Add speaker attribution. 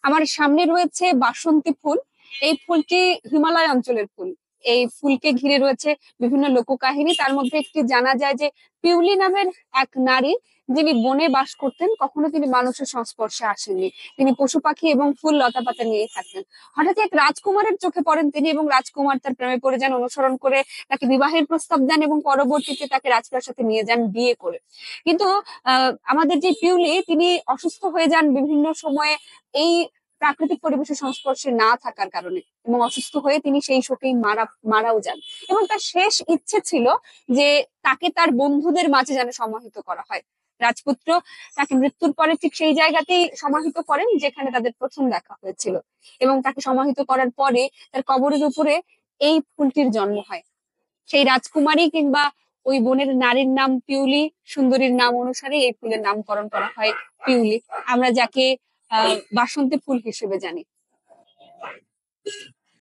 Speaker 1: আমার সামনে রয়েছে বাসন্তী ফুল। এই ফুলটি হিমালয় অঞ্চলের ফুল। এই ফুলকে ঘিরে রয়েছে বিভিন্ন লোককাহিনী। তার মধ্যে একটি জানা যায় যে পিউলি নামের এক নারী, যিনি বনে বাস করতেন, কখনো তিনি মানুষের সংস্পর্শে আসেননি। তিনি পশু পাখি এবং ফুল লতা পাতা নিয়ে থাকতেন। হঠাৎ এক রাজকুমারের চোখে পড়েন তিনি, এবং রাজকুমার তার প্রেমে পড়ে যান, অনুসরণ করে তাকে বিবাহের প্রস্তাব দেন এবং পরবর্তীতে তাকে রাজপ্রাসাদে নিয়ে যান বিয়ে করে। কিন্তু আমাদের যে পিউলি, তিনি অসুস্থ হয়ে যান বিভিন্ন সময়ে এই প্রাকৃতিক পরিবেশের সংস্পর্শে না থাকার কারণে, এবং অসুস্থ হয়ে তিনি সেই শোকেই মারাও যান। এবং তার শেষ ইচ্ছে ছিল যে তাকে তার বন্ধুদের মাঝে যেন সমাহিত করা হয়। রাজপুত্র তাকে মৃত্যুর পরে ঠিক সেই জায়গাতেই সমাহিত করেন যেখানে তাদের প্রথম দেখা হয়েছিল, এবং তাকে সমাহিত করার পরে তার কবরের উপরে এই ফুলটির জন্ম হয়। সেই রাজকুমারী কিংবা ওই বনের নারীর নাম পিউলি, সুন্দরীর নাম অনুসারে এই ফুলের নামকরণ করা হয় পিউলি, আমরা যাকে বাসন্তী ফুল হিসেবে জানি।